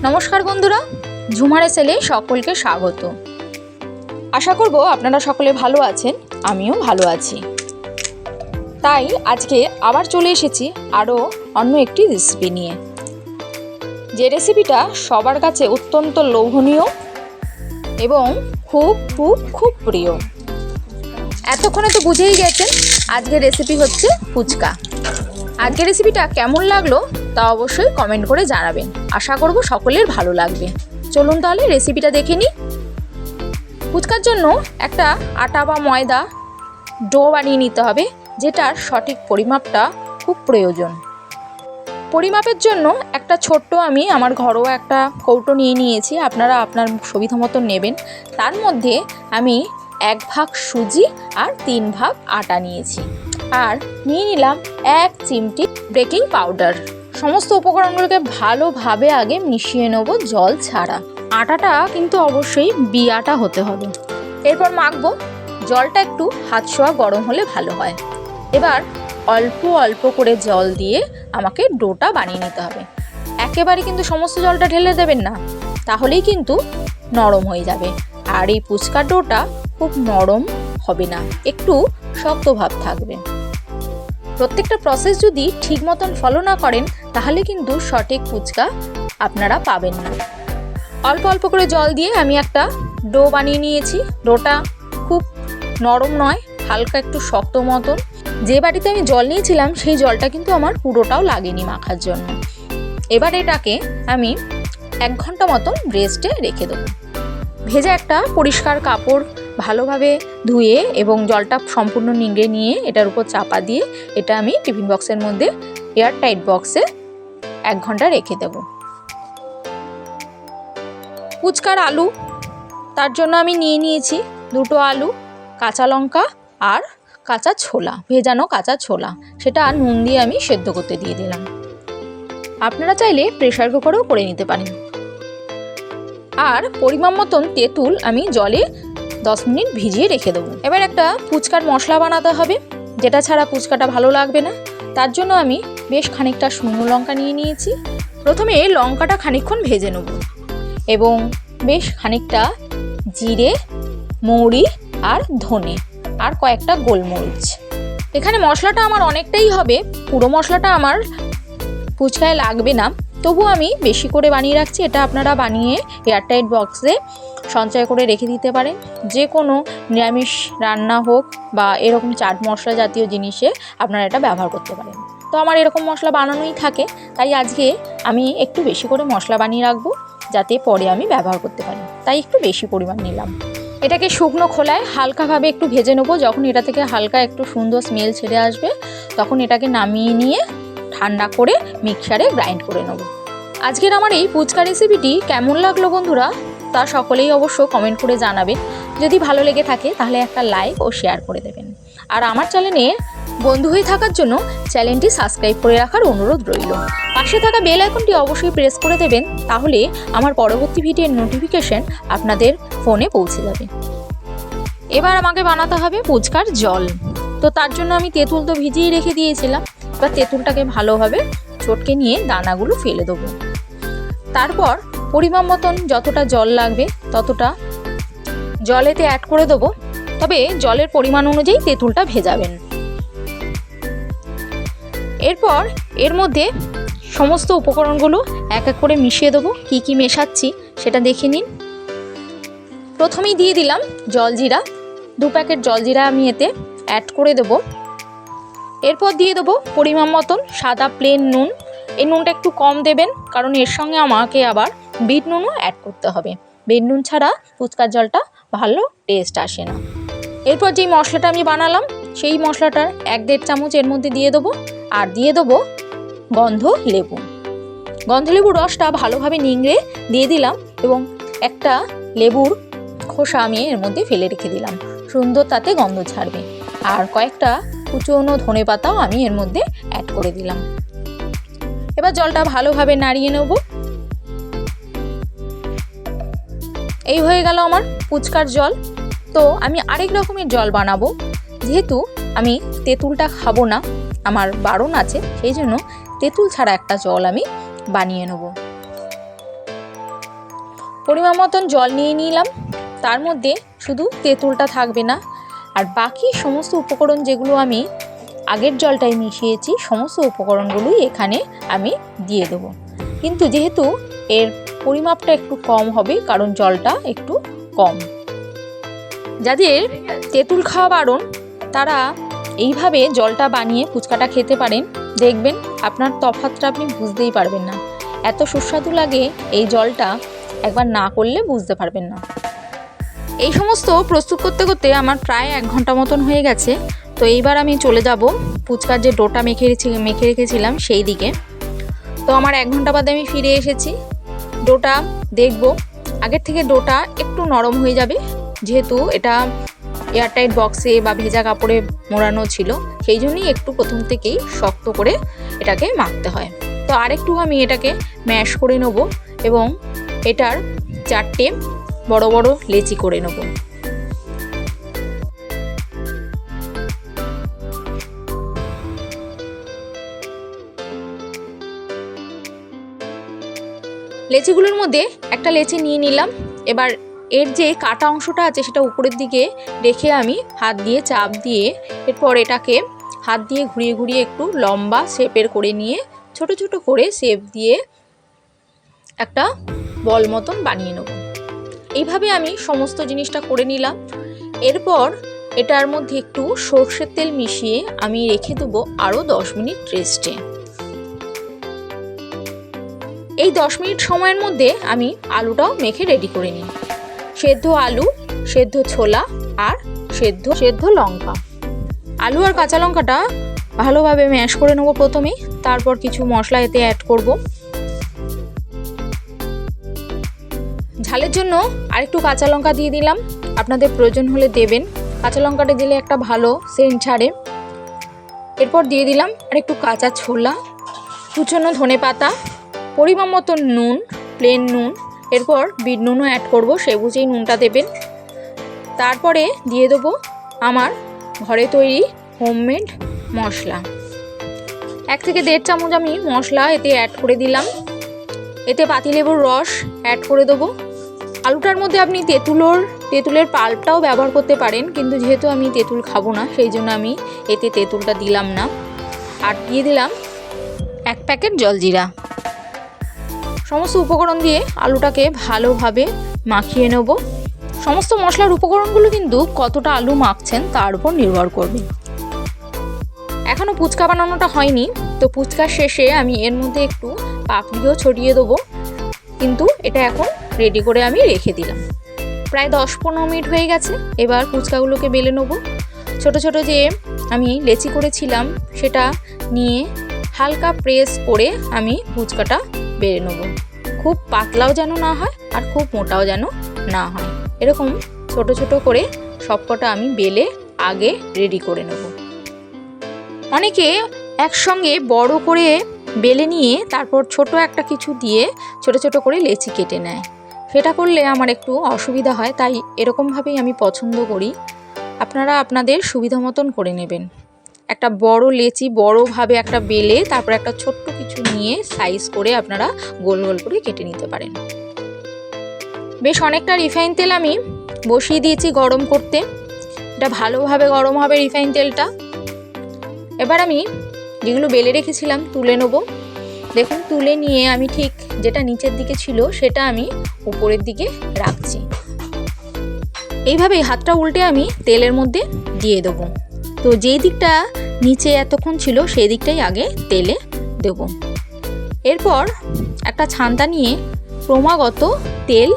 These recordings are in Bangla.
নমস্কার বন্ধুরা, ঝুমার এসেলে সকলকে স্বাগত। আশা করব আপনারা সকলে ভালো আছেন, আমিও ভালো আছি। তাই আজকে আবার চলে এসেছি আরও অন্য একটি রেসিপি নিয়ে, যে রেসিপিটা সবার কাছে অত্যন্ত লোভনীয় এবং খুব খুব খুব প্রিয়। এতক্ষণে তো বুঝেই গেছেন আজকের রেসিপি হচ্ছে ফুচকা। আজকের রেসিপিটা কেমন লাগলো তা অবশ্যই কমেন্ট করে জানাবেন। আশা করব সকলের ভালো লাগবে। চলুন তাহলে রেসিপিটা দেখে নিই। ফুচকার জন্য একটা আটা বা ময়দা ডো বানিয়ে নিতে হবে, যেটার সঠিক পরিমাপটা খুব প্রয়োজন। পরিমাপের জন্য একটা ছোট্ট আমি আমার ঘরোয়া একটা কৌটো নিয়ে নিয়েছি, আপনারা আপনার সুবিধা মতো নেবেন। তার মধ্যে আমি 1 ভাগ সুজি আর 3 ভাগ আটা নিয়েছি, আর নিয়ে নিলাম 1 চিমটি বেকিং পাউডার। সমস্ত উপকরণগুলোকে ভালোভাবে আগে মিশিয়ে নেব জল ছাড়া। আটাটা কিন্তু অবশ্যই বিয়াটা হতে হবে। এরপর মাখবো। জলটা একটু হাত ছোঁয়া গরম হলে ভালো হয়। এবার অল্প অল্প করে জল দিয়ে আমাকে ডোটা বানিয়ে নিতে হবে। একেবারে কিন্তু সমস্ত জলটা ঢেলে দেবেন না, তাহলেই কিন্তু নরম হয়ে যাবে। আর এই ফুচকার ডোটা খুব নরম হবে না, একটু শক্ত ভাব থাকবে। প্রত্যেকটা প্রসেস যদি ঠিক মতন ফলো না করেন তাহলে কিন্তু সঠিক ফুচকা আপনারা পাবেন না। অল্প অল্প করে জল দিয়ে আমি একটা ডো বানিয়ে নিয়েছি। ডোটা খুব নরম নয়, হালকা একটু শক্ত মতন। যে বাটিতে আমি জল নিয়েছিলাম সেই জলটা কিন্তু আমার পুরোটাও লাগেনি মাখার জন্য। এবার এটাকে আমি 1 ঘন্টা মতন রেস্টে রেখে দেবো। ভেজা একটা পরিষ্কার কাপড় ভালোভাবে ধুয়ে এবং জলটা সম্পূর্ণ নিংড়ে নিয়ে এটার উপর চাপা দিয়ে এটা আমি টিফিন বক্সের মধ্যে এয়ার টাইট বক্সে 1 ঘন্টা রেখে দেব। ফুচকার আলু, তার জন্য আমি নিয়ে নিয়েছি 2টো আলু, কাঁচা লঙ্কা আর কাঁচা ছোলা, ভেজানো কাঁচা ছোলা। সেটা নুন দিয়ে আমি সেদ্ধ করতে দিয়ে দিলাম। আপনারা চাইলে প্রেসার কুকারেও করে নিতে পারেন। আর পরিমাণ মতন তেঁতুল আমি জলে 10 মিনিট ভিজিয়ে রেখে দেবো। এবার একটা ফুচকার মশলা বানাতে হবে, যেটা ছাড়া ফুচকাটা ভালো লাগবে না। তার জন্য আমি বেশ খানিকটা শুকনো লঙ্কা নিয়ে নিয়েছি। প্রথমে লঙ্কাটা খানিকক্ষণ ভেজে নেব এবং বেশ খানিকটা জিরে, মৌরি আর ধনে আর কয়েকটা গোলমরিচ। এখানে মশলাটা আমার অনেকটাই হবে, পুরো মশলাটা আমার ফুচকায় লাগবে না, তবু আমি বেশি করে বানিয়ে রাখছি। এটা আপনারা বানিয়ে এয়ারটাইট বক্সে সঞ্চয় করে রেখে দিতে পারেন। যে কোনো নিরামিষ রান্না হোক বা এরকম চাট মশলা জাতীয় জিনিসে আপনারা এটা ব্যবহার করতে পারেন। তো আমার এরকম মশলা বানানোই থাকে, তাই আজকে আমি একটু বেশি করে মশলা বানিয়ে রাখবো, যাতে পরে আমি ব্যবহার করতে পারি। তাই একটু বেশি পরিমাণ নিলাম। এটাকে শুকনো খোলায় হালকাভাবে একটু ভেজে নেবো। যখন এটা থেকে হালকা একটু সুন্দর স্মেল ছেড়ে আসবে তখন এটাকে নামিয়ে নিয়ে ঠান্ডা করে মিক্সারে গ্রাইন্ড করে নেব। আজকের আমার এই ফুচকা রেসিপিটি কেমন লাগলো বন্ধুরা তা সকলেই অবশ্য কমেন্ট করে জানাবেন। যদি ভালো লেগে থাকে তাহলে একটা লাইক ও শেয়ার করে দেবেন। আর আমার চ্যানেলে বন্ধু হয়ে থাকার জন্য চ্যানেলটি সাবস্ক্রাইব করে রাখার অনুরোধ রইল। পাশে থাকা বেল আইকনটি অবশ্যই প্রেস করে দেবেন, তাহলে আমার পরবর্তী ভিডিওর নোটিফিকেশন আপনাদের ফোনে পৌঁছে যাবে। এবার আমাকে বানাতে হবে ফুচকার জল। তো তার জন্য আমি তেঁতুল তো ভিজিয়ে রেখে দিয়েছিলাম। এবার তেঁতুলটাকে ভালোভাবে চটকে নিয়ে দানাগুলো ফেলে দেবো। তারপর পরিমাণ মতন যতটা জল লাগবে ততটা জলেতে অ্যাড করে দেবো, তবে জলের পরিমাণ অনুযায়ী তেঁতুলটা ভেজাবেন। এরপর এর মধ্যে সমস্ত উপকরণগুলো এক এক করে মিশিয়ে দেবো। কি কি মেশাচ্ছি সেটা দেখে নিন। প্রথমেই দিয়ে দিলাম জলজিরা, 2 প্যাকেট জলজিরা আমি এতে অ্যাড করে দেবো। এরপর দিয়ে দেবো পরিমাণ মতন সাদা প্লেন নুন। এই নুনটা একটু কম দেবেন, কারণ এর সঙ্গে আমাকে আবার বিট নুনও অ্যাড করতে হবে। বিট নুন ছাড়া ফুচকার জলটা ভালো টেস্ট আসে না। এরপর যেই মশলাটা আমি বানালাম সেই মশলাটার 1-1.5 চামচ এর মধ্যে দিয়ে দেবো। আর দিয়ে দেবো গন্ধ লেবু। গন্ধ লেবুর রসটা ভালোভাবে নিংড়ে দিয়ে দিলাম এবং একটা লেবুর খোসা আমি এর মধ্যে ফেলে রেখে দিলাম, সুন্দর তাতে গন্ধ ছাড়বে। আর কয়েকটা কুচনো ধনে পাতাও আমি এর মধ্যে অ্যাড করে দিলাম। এবার জলটা ভালোভাবে নাড়িয়ে নেব। এই হয়ে গেল আমার ফুচকার জল। তো আমি আরেক রকমের জল বানাবো, যেহেতু আমি তেঁতুলটা খাবো না, আমার বারণ আছে, সেই জন্য তেঁতুল ছাড়া একটা জল আমি বানিয়ে নেব। পরিমাণ মতন জল নিয়ে নিলাম। তার মধ্যে শুধু তেঁতুলটা থাকবে না, আর বাকি সমস্ত উপকরণ যেগুলো আমি আগের জলটায় মিশিয়েছি সমস্ত উপকরণগুলোই এখানে আমি দিয়ে দেবো। কিন্তু যেহেতু এর পরিমাপটা একটু কম হবে, কারণ জলটা একটু কম। যাদের তেঁতুল খাওয়া বারণ তারা এইভাবে জলটা বানিয়ে ফুচকাটা খেতে পারেন। দেখবেন আপনার তফাৎটা আপনি বুঝতেই পারবেন না, এত সুস্বাদু লাগে এই জলটা, একবার না করলে বুঝতে পারবেন না। এই সমস্ত প্রস্তুত করতে করতে আমার প্রায় 1 ঘন্টা মতন হয়ে গেছে। তো এইবার আমি চলে যাব ফুচকার যে ডোটা মেখে রেখেছিলাম সেই দিকে। তো আমার 1 ঘন্টা বাদে আমি ফিরে এসেছি। ডোটা দেখব, আগের থেকে ডোটা একটু নরম হয়ে যাবে, যেহেতু এটা এয়ারটাইট বক্সে বা ভেজা কাপড়ে মোড়ানো ছিল, সেই জন্যই একটু প্রথম থেকেই শক্ত করে এটাকে মাখতে হয়। তো আরেকটু আমি এটাকে ম্যাশ করে নেব এবং এটার 4টে বড় বড় লেচি করে নেব। লেচিগুলোর মধ্যে একটা লেচি নিয়ে নিলাম। এবার এর যে কাটা অংশটা আছে সেটা উপরের দিকে রেখে আমি হাত দিয়ে চাপ দিয়ে এরপর এটাকে হাত দিয়ে ঘুরিয়ে ঘুরিয়ে একটু লম্বা শেপের করে নিয়ে ছোট ছোট করে শেপ দিয়ে একটা বল মতন বানিয়ে নেব। এইভাবে আমি সমস্ত জিনিসটা করে নিলাম। এরপর এটার মধ্যে একটু সর্ষের তেল মিশিয়ে আমি রেখে দেবো আরও 10 মিনিট রেস্টে। এই 10 মিনিট সময়ের মধ্যে আমি আলুটাও মেখে রেডি করে নিই। সেদ্ধ আলু, সেদ্ধ ছোলা আর সেদ্ধ লঙ্কা। আলু আর কাঁচা লঙ্কাটা ভালোভাবে ম্যাশ করে নেবো প্রথমেই, তারপর কিছু মশলা এতে অ্যাড করব। ঝালের জন্য আরেকটু কাঁচা লঙ্কা দিয়ে দিলাম, আপনাদের প্রয়োজন হলে দেবেন। কাঁচা লঙ্কাটা দিলে একটা ভালো সেন্ট ছাড়ে। এরপর দিয়ে দিলাম আরেকটু কাঁচা ছোলা, কুচনো ধনেপাতা, পরিমাণ মতো নুন, প্লেন নুন। এরপর বিট নুনও অ্যাড করব, সে বুঝেই নুনটা দেবেন। তারপরে দিয়ে দেবো আমার ঘরে তৈরি হোমমেড মশলা। 1 থেকে 1.5 চামচ আমি মশলা এতে অ্যাড করে দিলাম। এতে পাতিলেবুর রস অ্যাড করে দেবো। আলুটার মধ্যে আপনি তেঁতুলের পাল্পটাও ব্যবহার করতে পারেন, কিন্তু যেহেতু আমি তেঁতুল খাবো না সেই জন্য আমি এতে তেঁতুলটা দিলাম না। আর দিয়ে দিলাম 1 প্যাকেট জলজিরা। সমস্ত উপকরণ দিয়ে আলুটাকে ভালোভাবে মাখিয়ে নেব। সমস্ত মশলার উপকরণগুলো কিন্তু কতটা আলু মাখছেন তার উপর নির্ভর করবে। এখনও ফুচকা বানানোটা হয়নি, তো ফুচকার শেষে আমি এর মধ্যে একটু পাপড়িও ছড়িয়ে দেবো, কিন্তু এটা এখন রেডি করে আমি রেখে দিলাম। প্রায় 10-15 মিনিট হয়ে গেছে। এবার ফুচকাগুলোকে বেলে নেব। ছোট ছোট যে আমি লেচি করেছিলাম সেটা নিয়ে হালকা প্রেস করে আমি ফুচকাটা বেলে নেব। খুব পাতলাও যেন না হয় আর খুব মোটাও যেন না হয়, এরকম ছোট ছোট করে সবকটা আমি বেলে আগে রেডি করে নেব। অনেকে একসঙ্গে বড় করে বেলে নিয়ে তারপর ছোট একটা কিছু দিয়ে ছোট ছোট করে লেচি কেটে নেয়, সেটা করলে আমার একটু অসুবিধা হয়, তাই এরকমভাবেই আমি পছন্দ করি। আপনারা আপনাদের সুবিধা মতন করে নেবেন। একটা বড় লেচি বড়োভাবে একটা বেলে তারপর একটা ছোট্ট কিছু নিয়ে সাইজ করে আপনারা গোল গোল করে কেটে নিতে পারেন। বেশ অনেকটা রিফাইন তেল আমি বসিয়ে দিয়েছি গরম করতে। এটা ভালোভাবে গরম হবে রিফাইন তেলটা। এবার আমি যেগুলো বেলে রেখেছিলাম তুলে নেব। দেখুন, তুলে নিয়ে আমি ঠিক যেটা নিচের দিকে ছিল সেটা আমি উপরের দিকে রাখছি। এইভাবেই হাতটা উল্টে আমি তেলের মধ্যে দিয়ে দেবো। তো যেই দিকটা নিচে এতক্ষণ ছিল সেই দিকটাই আগে তেলে দেব। এরপর একটা ছান্তা নিয়ে ক্রমাগত তেল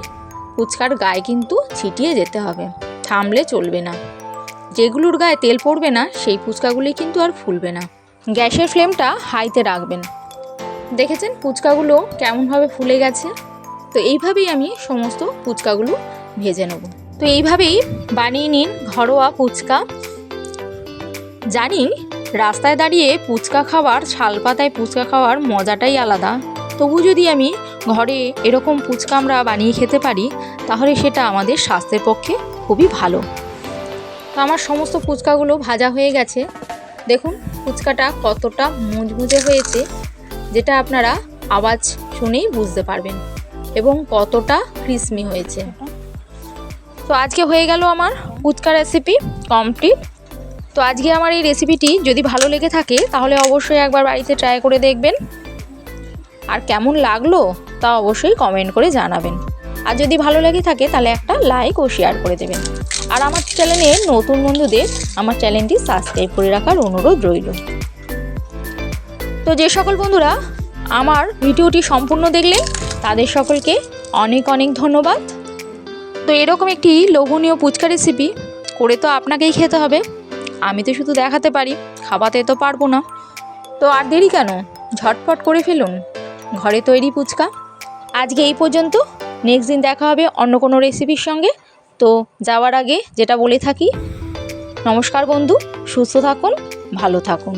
ফুচকার গায়ে কিন্তু ছিটিয়ে যেতে হবে, থামলে চলবে না। যেগুলোর গায়ে তেল পড়বে না সেই ফুচকাগুলি কিন্তু আর ফুলবে না। গ্যাসের ফ্লেমটা হাইতে রাখবেন। দেখেছেন ফুচকাগুলো কেমনভাবে ফুলে গেছে। তো এইভাবেই আমি সমস্ত ফুচকাগুলো ভেজে নেব। তো এইভাবেই বানিয়ে নিন ঘরোয়া ফুচকা। জানি রাস্তায় দাঁড়িয়ে ফুচকা খাওয়ার, শালপাতায় ফুচকা খাওয়ার মজাটাই আলাদা, তবু যদি আমি ঘরে এরকম ফুচকা আমরা বানিয়ে খেতে পারি তাহলে সেটা আমাদের স্বাস্থ্যের পক্ষে খুবই ভালো। তো আমার সমস্ত ফুচকাগুলো ভাজা হয়ে গেছে। দেখুন ফুচকাটা কতটা মুচমুচে হয়েছে, যেটা আপনারা আওয়াজ শুনেই বুঝতে পারবেন। এবং কতটা ক্রিসমি হয়েছে। তো আজকে হয়ে গেল আমার ফুচকা রেসিপি কমপ্লিট। তো আজকে আমার এই রেসিপিটি যদি ভালো লেগে থাকে তাহলে অবশ্যই একবার বাড়িতে ট্রাই করে দেখবেন, আর কেমন লাগলো তা অবশ্যই কমেন্ট করে জানাবেন। আর যদি ভালো লেগে থাকে তাহলে একটা লাইক ও শেয়ার করে দেবেন। আর আমার চ্যানেলের নতুন বন্ধুদের আমার চ্যানেলটি সাবস্ক্রাইব করে রাখার অনুরোধ রইল। তো যে সকল বন্ধুরা আমার ভিডিওটি সম্পূর্ণ দেখলেন তাদের সকলকে অনেক অনেক ধন্যবাদ। তো এরকম একটি লোভনীয় ফুচকা রেসিপি করে তো আপনাকেই খেতে হবে, আমি তো শুধু দেখাতে পারি, খাওয়াতে তো পারবো না। তো আর দেরি কেন, ঝটপট করে ফেলুন ঘরে তৈরি ফুচকা। আজকে এই পর্যন্ত, নেক্সট দিন দেখা হবে অন্য কোনো রেসিপির সঙ্গে। তো যাওয়ার আগে যেটা বলে থাকি, নমস্কার বন্ধু, সুস্থ থাকুন, ভালো থাকুন।